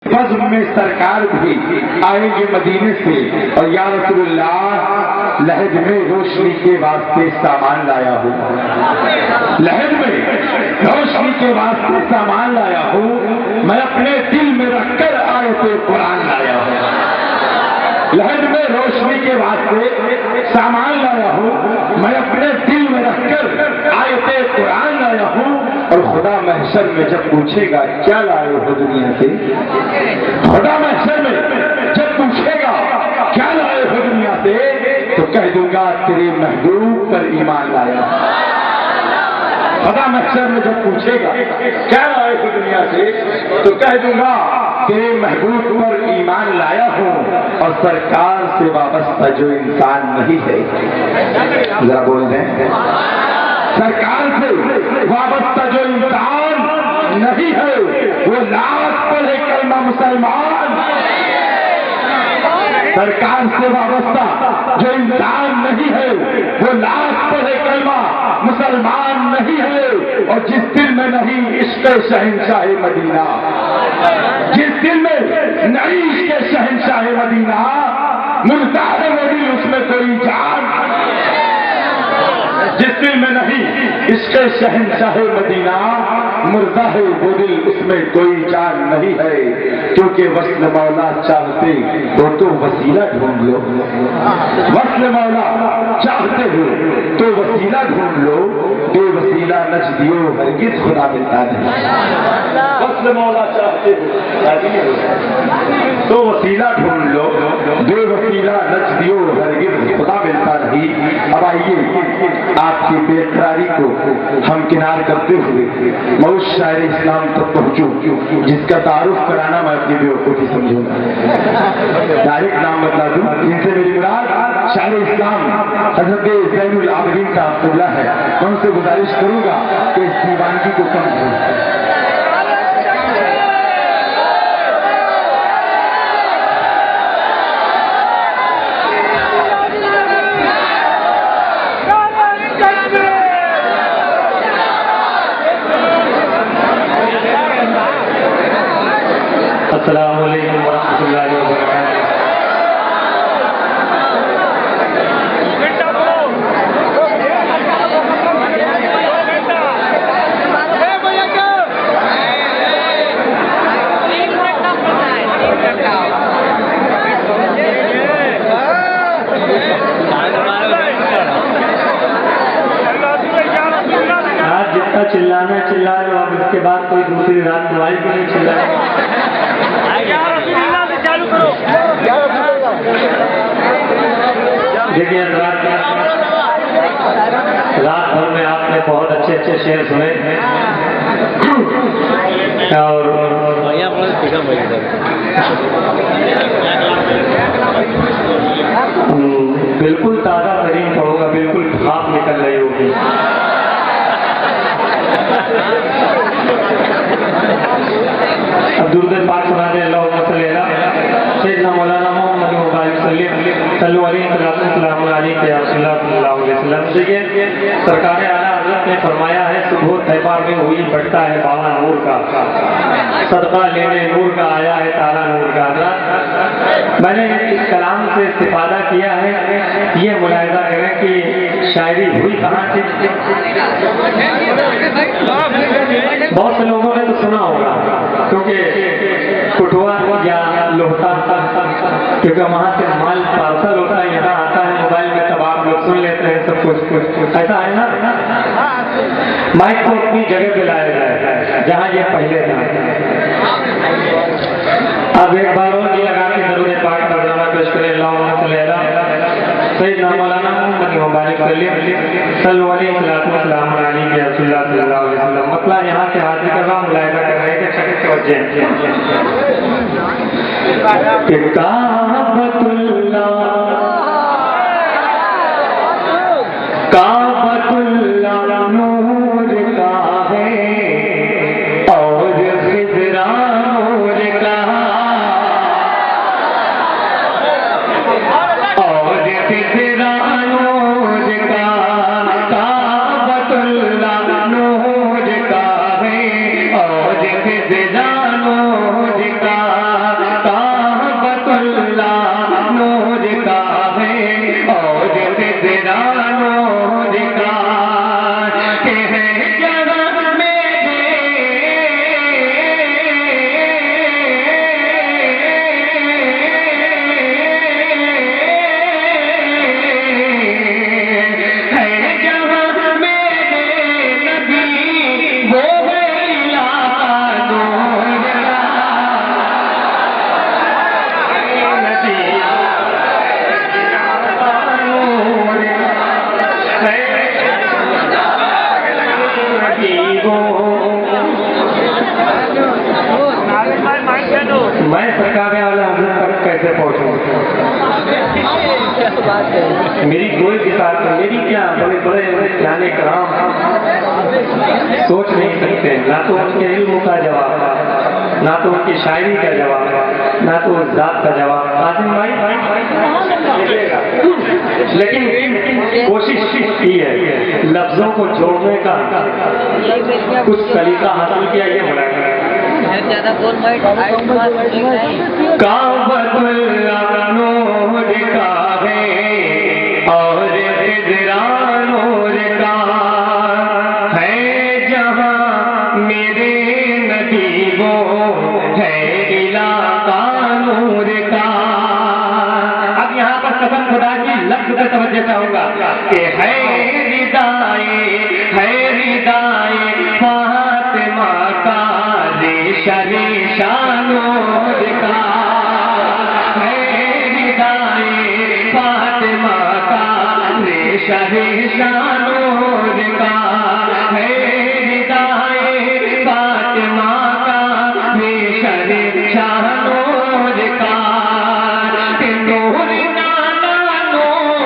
फज्र में सरकार भी आएंगे मदीने से और या रसूलुल्लाह लहद में रोशनी के वास्ते सामान लाया हूँ, लहद में रोशनी के वास्ते सामान लाया हूँ, मैं अपने दिल में रखकर आयते कुरान लाया हूँ, लहद में रोशनी के वास्ते सामान लाया हूँ, मैं अपने दिल में रखकर आयते कुरान लाया हूँ। और खुदा महशर में जब पूछेगा क्या लाए हो दुनिया से, खुदा महशर में जब पूछेगा क्या लाए हो दुनिया से, तो कह दूंगा तेरे महबूब पर ईमान लाया। खुदा महशर में जब पूछेगा क्या लाए हो दुनिया से, तो कह दूंगा तेरे महबूब पर ईमान लाया हूं और सरकार से वाबस्ता जो इंसान नहीं है, जरा बोल दें, सरकार से वाबस्ता जो इंसान नहीं है वो लाख पढ़े कलमा मुसलमान, सरकार से वाबस्ता जो इंसान नहीं है वो लाख पढ़े कलमा मुसलमान नहीं है। और जिस दिल में नहीं इश्क़ शहंशाह मदीना, जिस दिल में नहीं इश्क़ शहंशाह मदीना, मुर्दा है वो दिल उसमें कोई जान, जिस दिल में नहीं इश्क़ शहंशाह मदीना, मुर्दा है वो दिल उसमें कोई जान नहीं है। क्योंकि वस्ल मौला चाहते हो तो वसीला ढूंढ लो, वस्ल मौला चाहते हो तो वसीला ढूंढ लो, बेवसीला नच दियो हरगिज़ खुदा मिलता नहीं। वस्ल मौला चाहते हो तो वसीला ढूंढ लो, बेवसीला नच दियो हरगिज़ खुदा मिलता नहीं। अब आइए आपकी बेकरारी को हम किनार करते हुए मैं उस शायर इस्लाम तक पहुंचूं जिसका तारुफ कराना मैं अपनी बेवकूफी समझूंगा। डायरेक्ट नाम बता दूं, जिनसे मेरी मुराद शायर इस्लाम हज़रत ज़ैनुल आबिदीन साहब है। मैं उनसे गुजारिश करूंगा कि इस दीवानगी को कम करें। अस्सलामु अलैकुम वरहमतुल्लाहि वबरकातुहू। आज जितना चिल्लाना चिल्ला लो, अब इसके बाद कोई दूसरी रात तुम्हारी को नहीं चिल्लाए। देखिए रात भर में आपने बहुत अच्छे अच्छे शेर सुने और बिल्कुल ताज़ा तरीन होगा, बिल्कुल भाप निकल रही होगी। अब दुरूद पाक सुना दे अल्लाहुम्मा सल्ली अला सय्यिदना मौलाना मुहम्मद सल्लल्लाहु अलैहि वसल्लम। देखिए सरकार आला हज़रत ने फरमाया है, सुबह तैबा में हुई बढ़ता है बाला नूर का, सदका लेने नूर का आया है ताला नूर का। मैंने इस कलाम से इस्तिफादा किया है, ये मुलाहिजा करें कि शायरी हुई कहाँ से। बहुत से लोगों ने तो सुना होगा, क्योंकि कुटवा या लोहता, क्योंकि वहाँ से माल पार्सल होता है, यहाँ आता है मोबाइल में, तब आप लोग सुन लेते हैं सब कुछ ऐसा है ना। माइक को अपनी जगह पे लाया जाए जहाँ ये पहले था। अब एक बार और ये लगा के जरूर पाक नजराना पेश करें। अल्लाहुम्मा सल्ली अला सय्यिदना मौलाना मुहम्मद मुबारक सल्लल्लाहु अलैहि वसल्लम। मतला यहाँ से हाजिर कर रहा हूँ, मुलाहिजा कर रहे थे शक्ल तवज्जो काबतुल्लाह नूर का है और खिज़रा नूर का, और खिज़रा नूर का, काबतुल्लाह नूर का है और खिज़रा नूर का। मैं सरकार वाला हजरत तक कैसे पहुंचूं? मेरी कोई किताब मेरी क्या बड़े बड़े जाने कराम सोच नहीं सकते, ना तो उनके इल्म का जवाब, ना तो उनकी शायरी का जवाब, ना तो उस जात का जवाब। कासिम भाई लेकिन कोशिश की है लफ्जों को जोड़ने का, कुछ तरीका हासिल किया, ये बड़ा काबतुल नूर का है और खिजरा नूर का है, जहां मेरे नबी वो है इलाका नूर का। अब यहाँ पर कसम खुदा की लफ्ज पे तवज्जो चाहूंगा कि है रिदाए फातिमा का शानूर का, है रिदाए फातिमा का शानूर का, है रिदाए फातिमा का शानूर का। नूर नाना नूर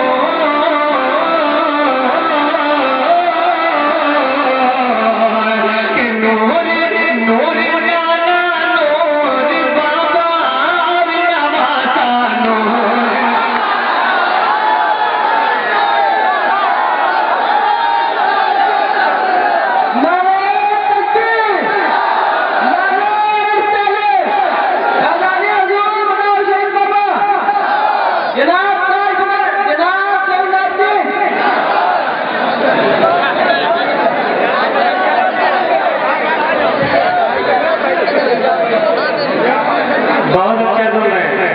बहुत अच्छा सुन रहे हैं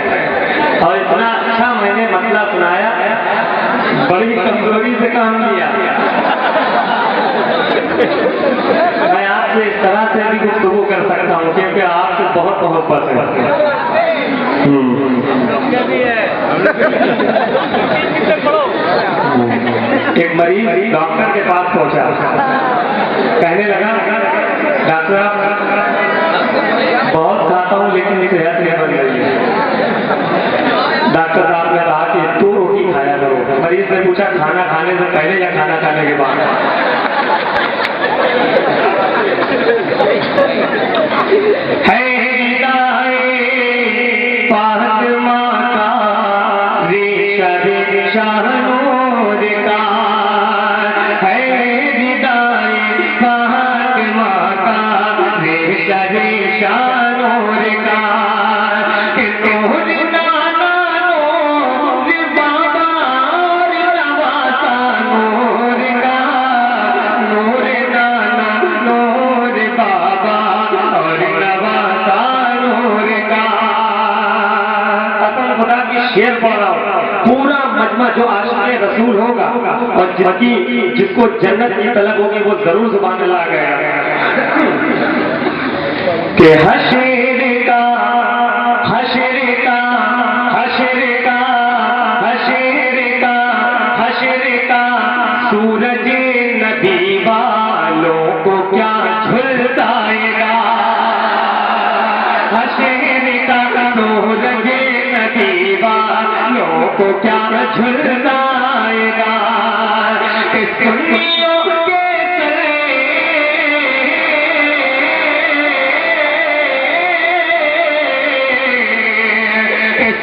और इतना अच्छा मैंने मसला सुनाया, बड़ी कमजोरी से काम किया। मैं आपसे इस तरह से भी गुफ्तगू कर सकता हूँ क्योंकि आपसे बहुत मोहब्बत है। एक मरीज डॉक्टर के पास पहुंचा, कहने लगा डॉक्टर बहुत खाता हूं लेकिन सेहत नहीं बन रही है। डॉक्टर साहब ने कहा कि 2 रोटी खाया करो। मरीज ने पूछा खाना खाने से पहले या खाना खाने के बाद? है फातिमा का शानूर का, है रिदाए फातिमा का शानूर का। नूर नाना नूर बाबा नवासा नूर का, नूर नाना नूर बाबा और नवासा नूर का। कसम खुदा की शेर पढ़ रहा हूं, पूरा मजमा जो आशिक़ रसूल होगा और जिसको जन्नत की तलब होगी वो जरूर जुबान ला गया कि हशर का हशर का हशर का हशर का हशर का सूरज नबी वालों को क्या झुलसाएगा। हशर का सूरज नबी वालों को क्या झुलसाएगा। सुन्नियों के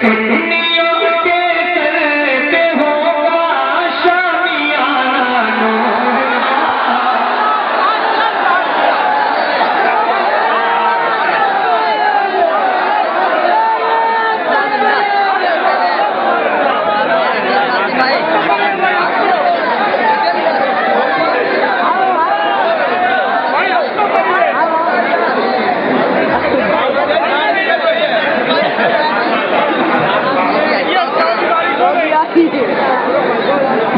सुन्नियों के सर पे होगा शामियाना नूर।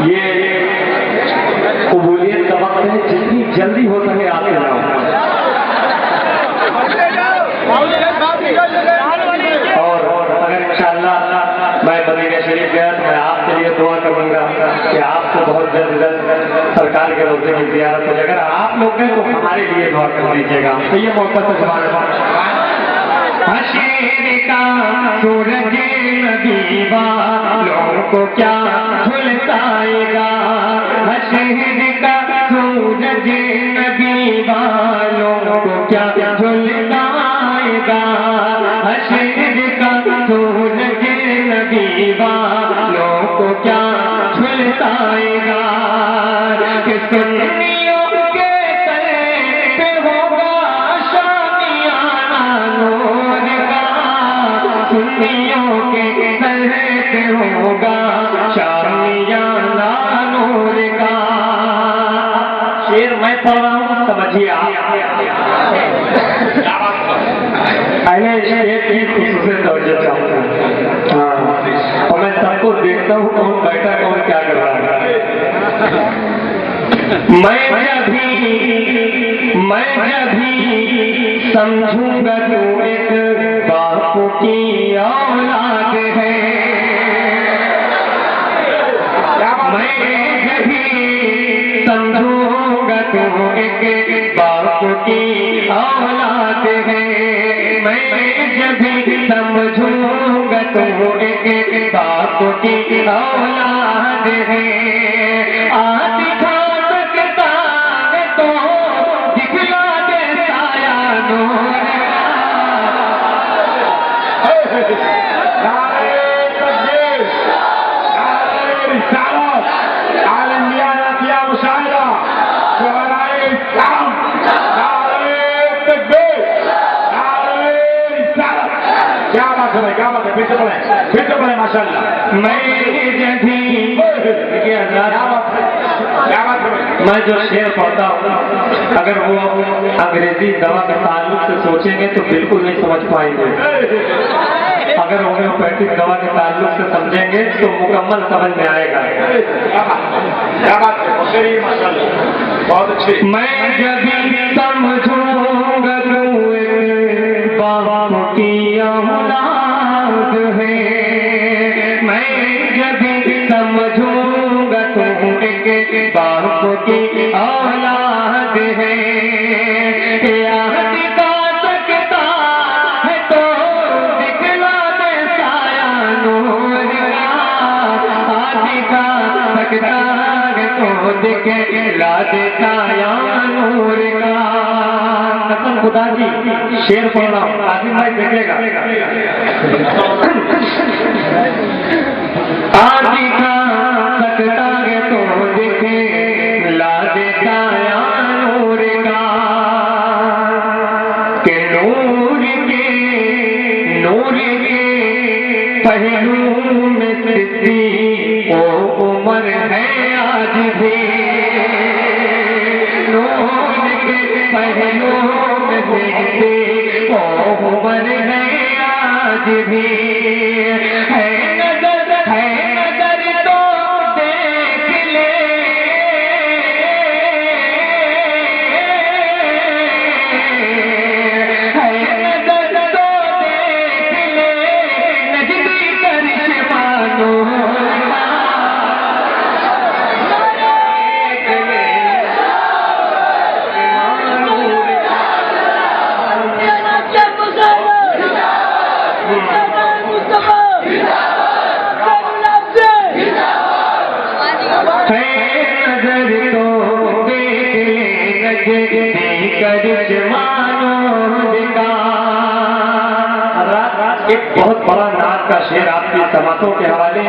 ये कबूलियत का वक्त है, जितनी जल्दी हो सके आते जाओ। और अगर इंशाअल्लाह मैं मदीना शरीफ गया तो मैं आपके लिए दुआ करूंगा कि आपको बहुत जल्द सरकार के रोज़े में ज़ियारत हो जाए। अगर आप लोग हैं तो हमारे लिए दुआ कर दीजिएगा। तो ये मोहब्बत से सूरज नबी वालों को क्या झुलसाएगा, हशर का सूरज नबी वालों को क्या झुलसाएगा, हशर का सूरज नबी वालों को क्या झुलसाएगा, कि सुन्नियों के सर पे होगा शामियाना नूर का, सुन्नियों के सर पे होगा शामियाना नूर का। शेर मैं पढ़ रहा हूँ, समझिए आप। पहले शेर की खूबसूरत तवज्जो चाहूँगा। हाँ, और मैं सबको देखता हूँ कौन बैठा कौन क्या कर रहा है। मैं जब भी समझूंगा तू एक बाप की औलाद है, मैं जब भी समझूंगा तू एक बाप की औलाद है, मैं जब भी समझूंगा तू एक बाप की औलाद है, क्या बात है, फिर से पढ़े माशाल्लाह। मैं जब भी मैं जो शेर पढ़ता हूँ, अगर वो अंग्रेजी दवा के ताल्लुक से सोचेंगे तो बिल्कुल नहीं समझ पाएंगे, अगर होम्योपैथिक दवा के ताल्लुक से समझेंगे तो मुकम्मल समझ में आएगा। क्या बात है, माशाल्लाह, बहुत अच्छी। मैं जब भी समझूंगा बाबा की औलाद है, मैं जब भी समझूंगा तो एक बाप की औलाद है, याद का सकता है तो दिखला दे साया नूर का, आदि का सकता है तो दिखला दे साया नूर का। कसम खुदा की शेर पढ़ रहा हूँ, आसिम भाई देखेगा। आदि का सकता है तो दिखे ला देता या नूर का, के नूर के पहलू में सिद्धि ओ उम्र है आज भी, नूर के पहलू में सिद्धि ओ उम्र है आज भी, है नजर तो देख ले, है नजर तो देख ले, नजदी करिश्मा नूर एक बहुत बड़ा नाथ का शेर आपकी समातों के हवाले।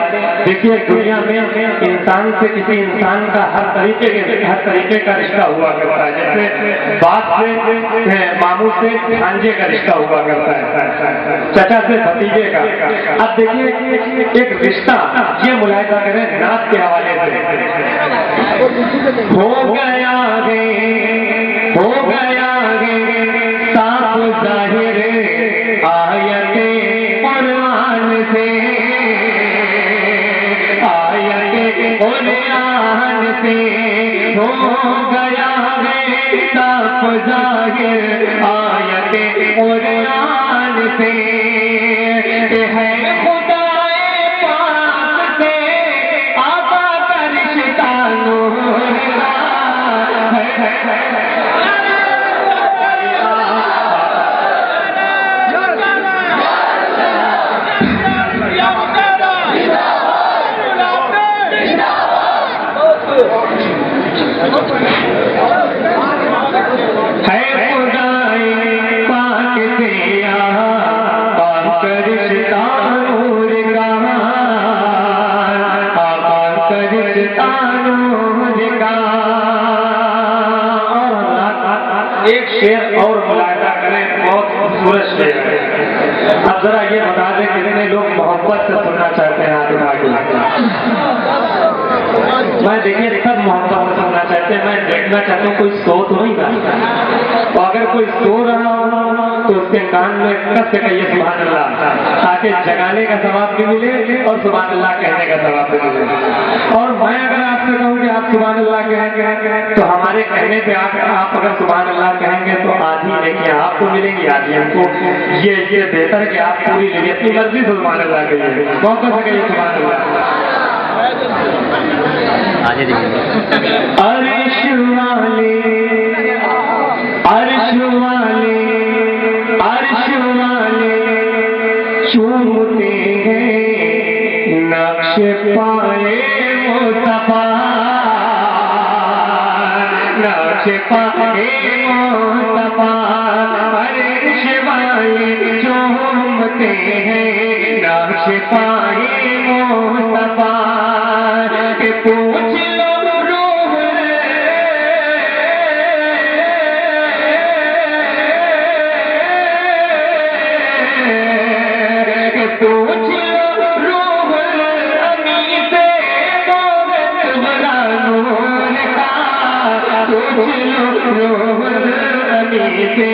देखिए, दुनिया में इंसान से किसी इंसान का हर तरीके का रिश्ता हुआ करता है, जैसे बाप से मामू से भांजे का रिश्ता हुआ करता है, चचा से भतीजे का। अब देखिए एक रिश्ता ये मुलाहिजा करें नाथ के हवाले से। हो गया है साफ जाहिर आयते कुरान से, आयते कुरान से हो गया है साफ जाहिर आयते कुरान से, है खुदाए पाक से आका का रिश्ता नूर का, शेर और मुलायदा करें, बहुत खूबसूरत शेर है। अब जरा ये बता दें कितने लोग मोहब्बत से सुनना चाहते हैं हाथ उठा के। मैं देखिए सब मोहब्बत से सुनना चाहते हैं। मैं देखना चाहता हूँ कोई सो तो नहीं रहा, तो अगर कोई सो रहा हो तो उसके कान में कस से कहिए सुभान अल्लाह, ताकि जगाने का सवाब भी मिले और सुभान अल्लाह कहने का सवाब भी मिले। और मैं अगर आपसे कहूँ कि आप सुभान अल्लाह कहेंगे, तो हमारे कहने पे आप अगर सुभान अल्लाह कहेंगे तो आधी लेके आपको मिलेंगी, आधी हमको। ये बेहतर है कि आप पूरी लेंगे, अपनी मर्जी से सुभान अल्लाह कहिए, मौके से कहिए सुभान अल्लाह। आगे देखिए। अर्श वाले अर्श वाले अर्श वाले चूमते हैं नक्श पाए मुस्तफा, नक्श पाए मुस्तफा। अर्श वाले चूमते हैं नक्श पाए मुस्तफा। पूछ लो रूह पूछ लो रूह अमी से तुम्हारा नूर का, पूछ लो रूह अमी से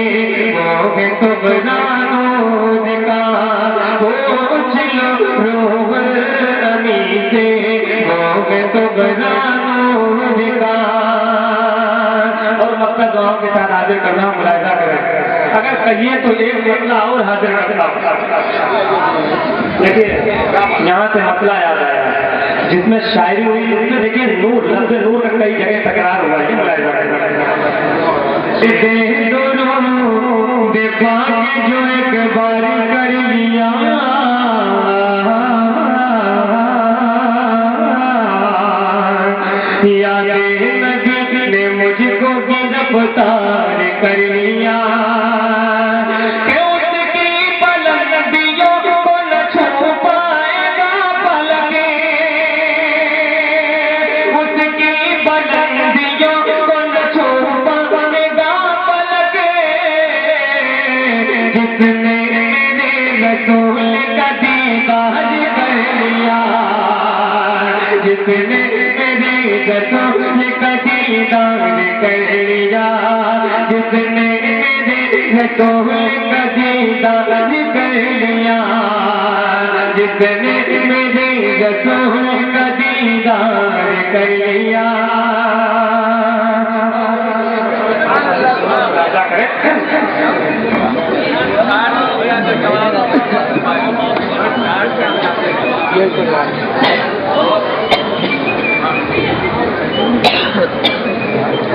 तुम्हारा नूर का, पूछ लो रूह अमी से तो का। और मकसद दुआओं के साथ हाजिर करना, मुलाहिजा करें। अगर कहिए तो एक मसला और हाजिर करता हूँ। देखिए यहाँ से मसला याद आया जिसमें शायरी हुई, जिसमें देखिए नूर, लफ्ज़ नूर का कई जगह तकरार हुआ है। मुलाहिजा देखा जो एक बार कर लिया, नबी ने मुझको गिरफ्तार कर लिया। उसकी बुलंदियों को न छू पाएगा पलके, उसकी बुलंदियों को न छू पाएगा पलके। जिसने मेरे रसूल का दीदार कर लिया, जिसने रसूल का दीदार कर लिया, जिसने रसूल का दीदार कर लिया, जिसने मेरे रसूल का दीदार कर लिया।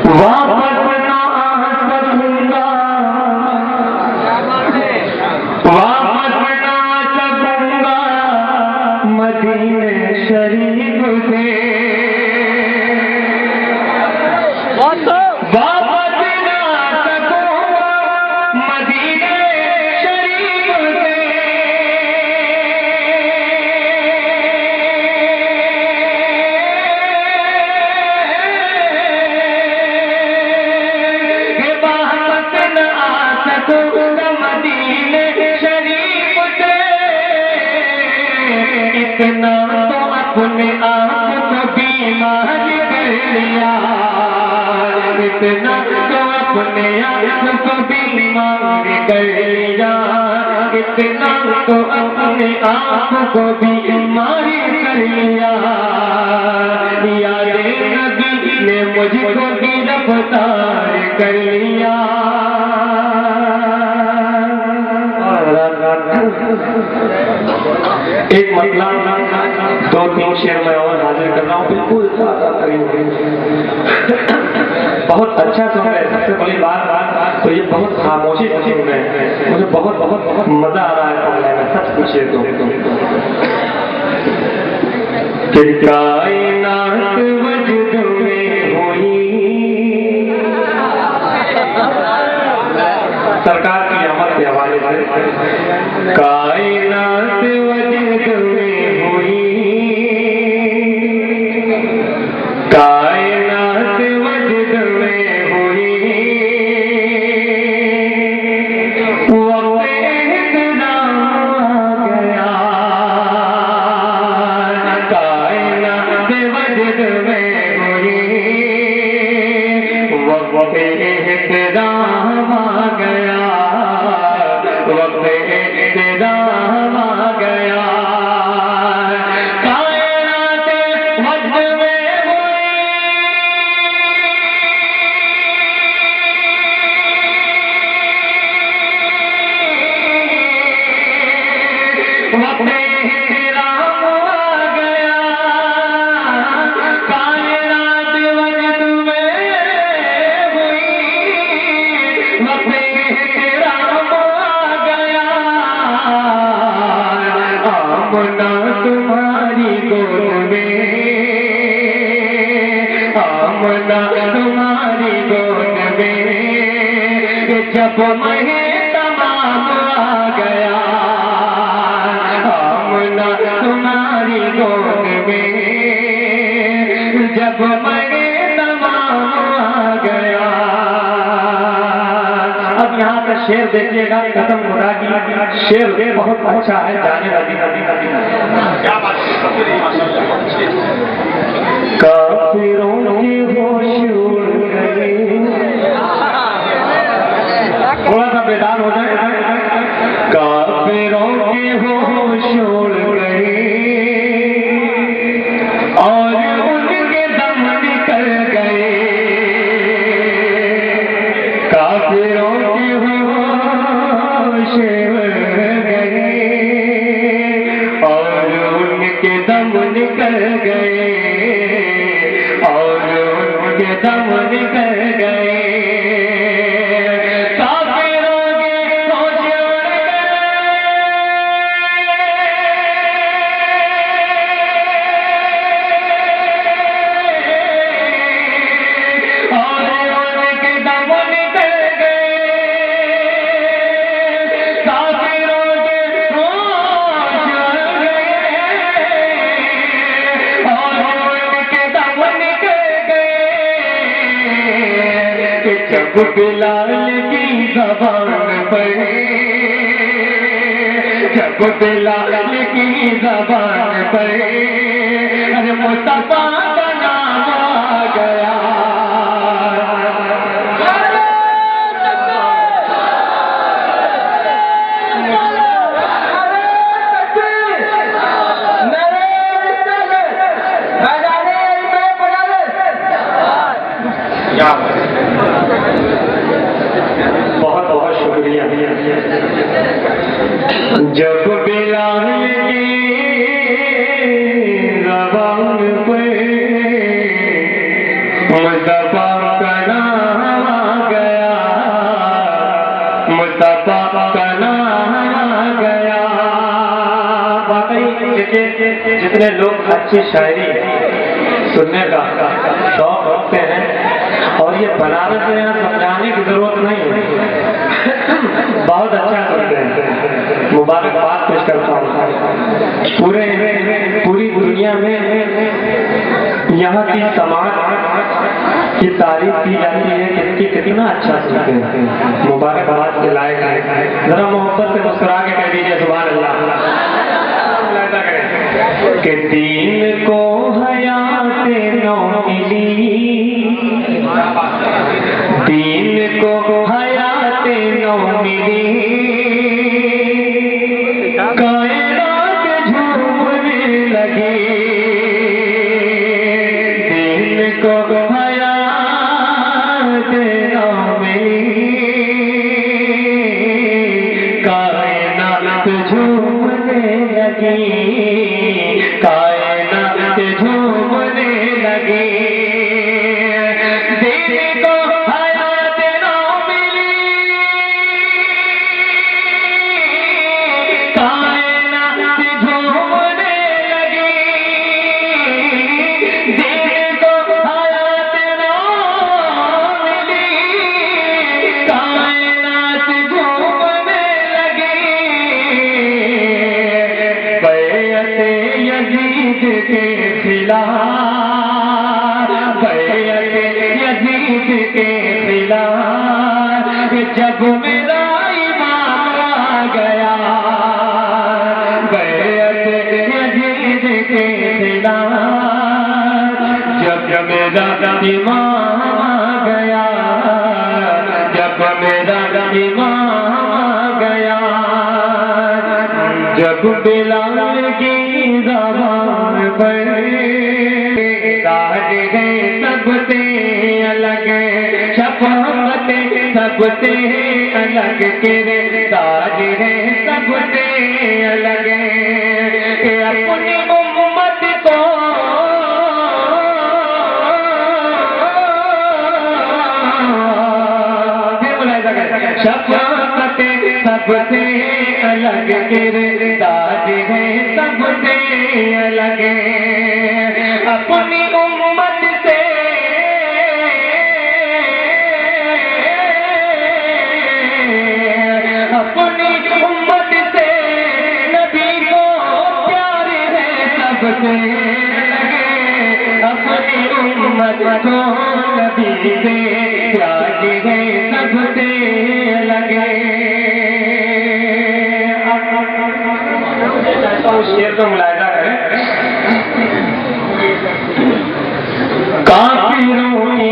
वापस ना आ सकूंगा, वापस ना आ सकूंगा मदीने शरीफ से, वापस ना आ सकूंगा मदीने शरीफ से। इतना तो अपने आप को बीमार कर लिया, इतना तो अपने आप को बीमार कर लिया, इतना तो अपने आप को बीमार कर लिया। याद नबी ने मुझको गिरफ्तार कर लिया। एक मतलब दो तीन शेर में और हाजिर कर रहा हूँ, बिल्कुल बहुत अच्छा सुन रहे। सबसे बड़ी बात तो ये बहुत खामोशी से सुन रहे हैं, मुझे बहुत बहुत बहुत मजा आ रहा है पढ़ने में, सच पूछिए तो। कायनात वजूद में हुई, सरकार की आमद के हवाले से, कायनात वजूद में हुई, कायनात वजूद में हुई, वक्त राम आ गया, कायनात वजद में हुई, वक्त राम आ गया, आमना तुम्हारी गोद में, आमना तुम्हारी गोद में, जब महे तमाम आ गया, आमना तुम्हारी गोद में, जब महे तमाम आ गया। अब यहाँ का शेर देखिएगा, खत्म हो रहा कि शेर बहुत अच्छा है, जाने वाली क्या बात है, काफिरों की होश उड़ गई, थोड़ा सा बेदार हो जाए। काफिरों की होश उड़ गई और उनके दम निकल गए, काफिरों की होश उड़ गई और उनके दम निकल गए, और उनके दम निकल गए। जब बिलाल की ज़बान पर, जब बिलाल की ज़बान पर अरे मुस्तफा का नाम आ गया, बहुत बहुत शुक्रिया। जब बिलाल की ज़बान पे मुस्तफा का नाम आ गया, मुस्तफा का नाम आ गया। वाकई देखिए, जितने लोग अच्छी शायरी सुनने का शौक रखते हैं, और ये बनारस में यहाँ समझाने की जरूरत नहीं है, बहुत अच्छा करते हैं, मुबारकबाद पेश करता हूँ। पूरी दुनिया में यहाँ की समाज की तारीफ की जाती है कि कितना अच्छा सुनते हैं, मुबारकबाद के लायक है। जरा मोहब्बत से मुस्कुरा के कह दीजिए सुभान अल्लाह। कि दीन को हयाते नौ मिली, दीन को हयाते नौ मिली, कायनात झूमने लगी, दीन को हयाते नौ मिली, कायनात झूमने लगी, कायनात झूमने लगी। दीन को हयात नौ मिली, कायनात झूमने लगी, दीन को हयात नौ मिली, कायनात झूमने लगी। बैअत यजीद के खिलाफ, बैअत यजीद के खिलाफ जब मेरा इमाम आ गया, बैअत यजीद के खिलाफ जब मेरा इमाम आ गया, जब मेरा इमाम आ गया, जब बिलाल की ज़बान पर ताज है सबसे अलग, शफ़क़त सबसे अलग, किरदार है सबसे अलग। सबसे अलग किरदार है सबसे अलग अपनी उम्मत से अपनी उम्मत से नबी को प्यार है सबसे अपनी उम्मत को नबी से प्यार है सबसे लगे। उस शेर को मुलायदा करें। काफिरों की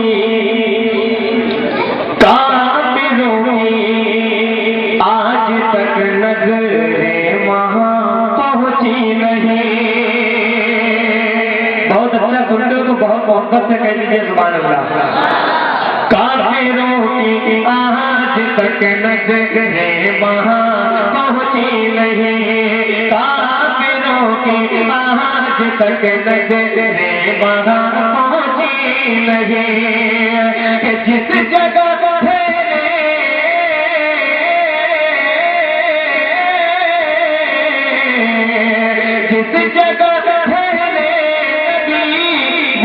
आज तक नजरें वहां पहुंची नहीं। बहुत अच्छा सुनते हो तो बहुत मोहब्बत से कह दीजिए सुभान अल्लाह। काफिरों की आज तक नजरें वहां पहुंची नहीं। काफिरों की आज तक नजरें वहां पहुंची नहीं। जिस जगह जिस जगह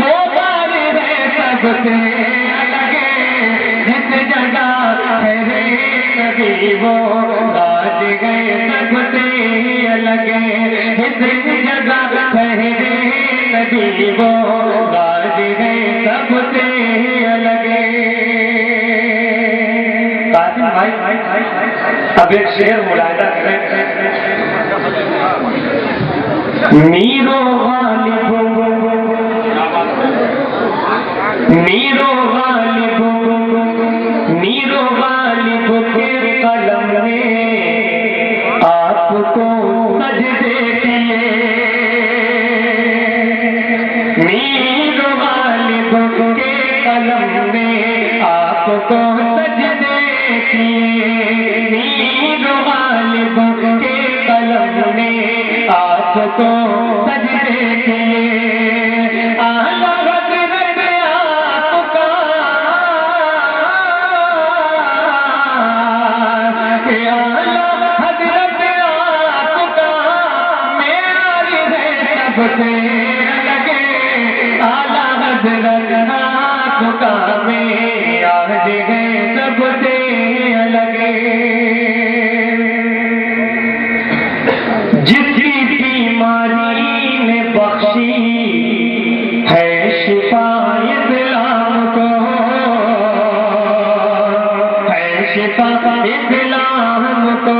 वो बार है सबसे अलगे। जिस जगह ठहरे नबी वो आज गए सबसे अलगे। जिस जगह ठहरे नबी वो आज गए सबसे अलगे। कासिम भाई अब एक शेर मुलायदा करें। मीरो गालिब के कलम ने आपको सजदे किए। मीरो गालिब के कलम ने आपको सजदे किए। मीरो गालिब के कलम ने आपको सजदे किए। आला हज़रत आपका आला हज़रत आपका मेयार है सबसे अलगे। आला हज़रत आपका मेयार है सबसे अलगे। जिसकी बीमारी ने बख्शी है शिफा इस्लाम को। है शिफा इस्लाम को।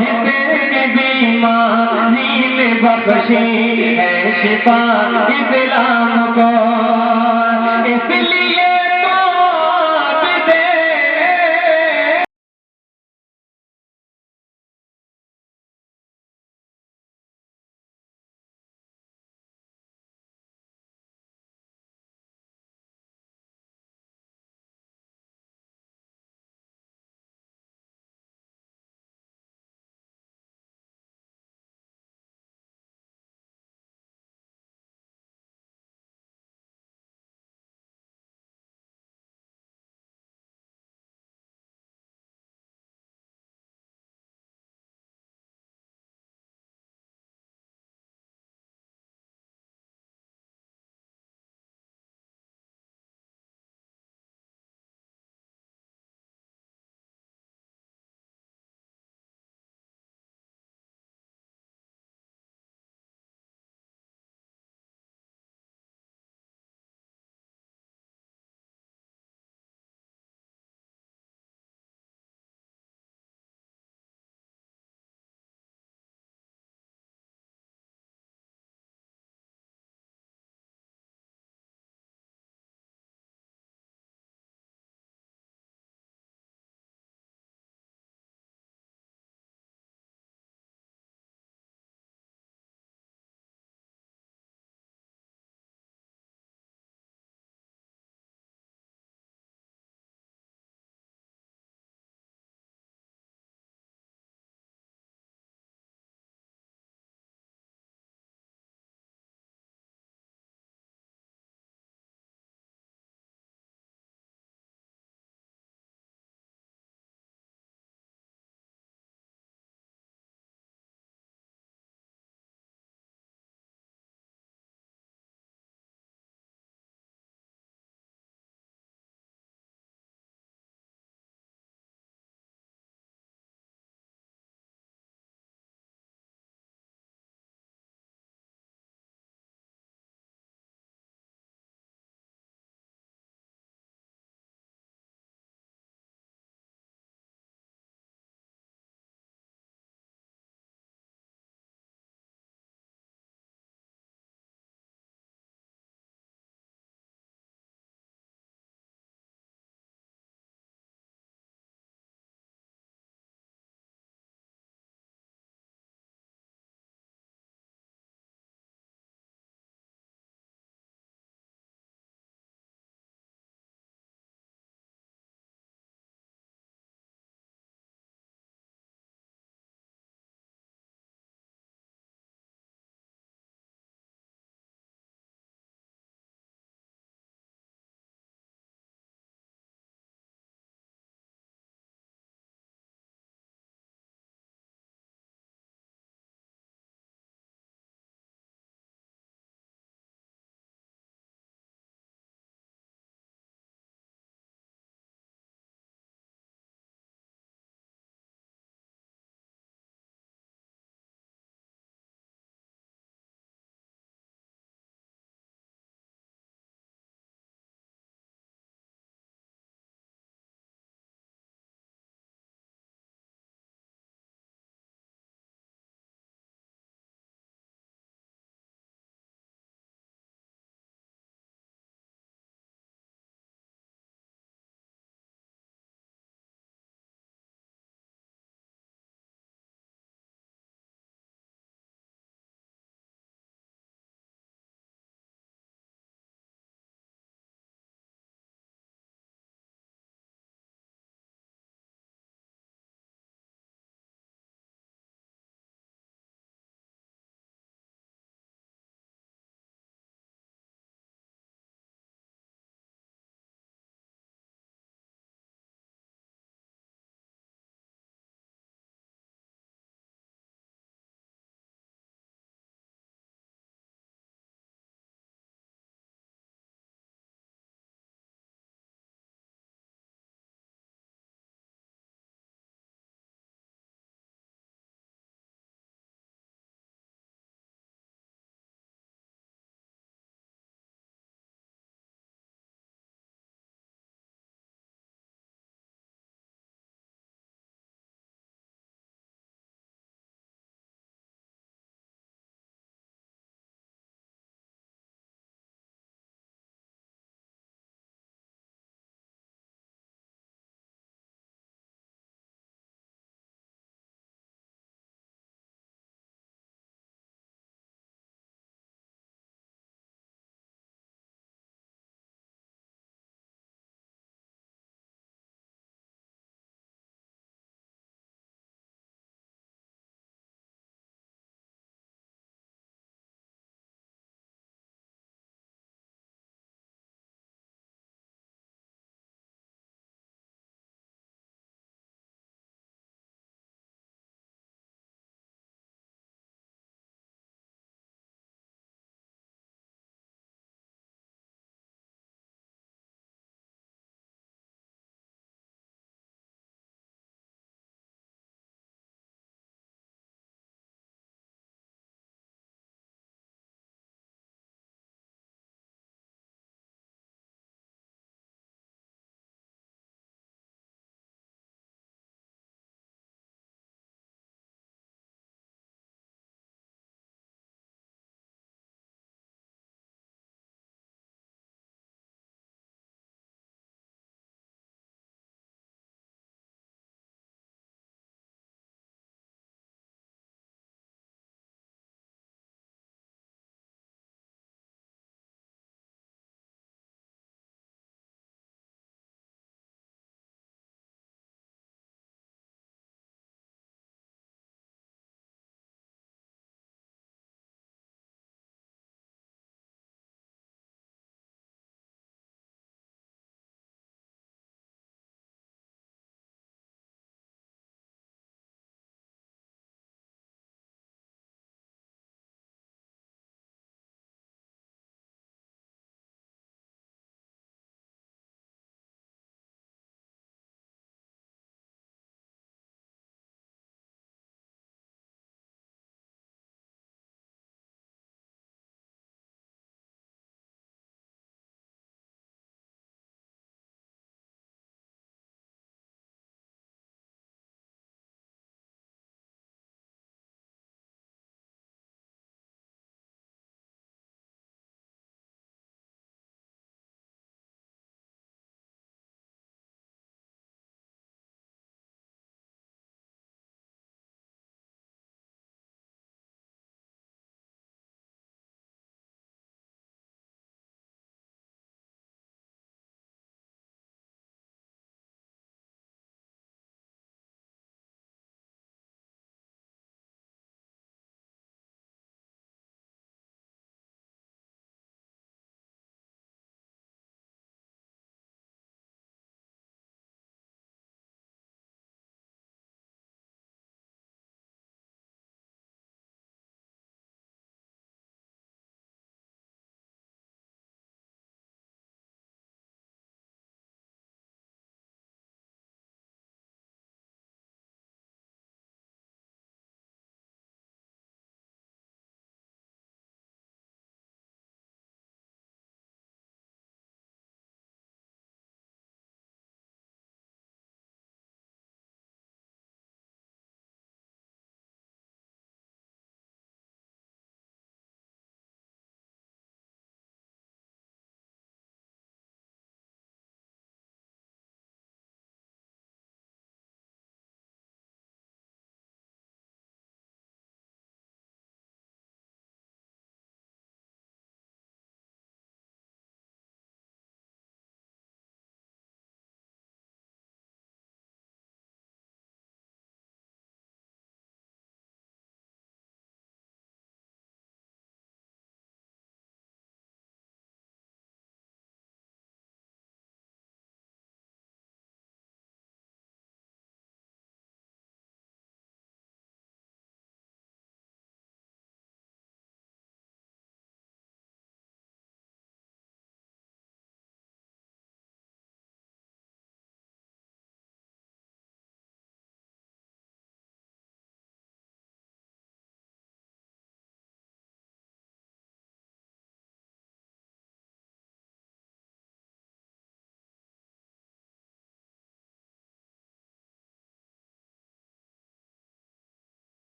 जिसकी बीमारी ने बख्शी है शिफा इस्लाम को।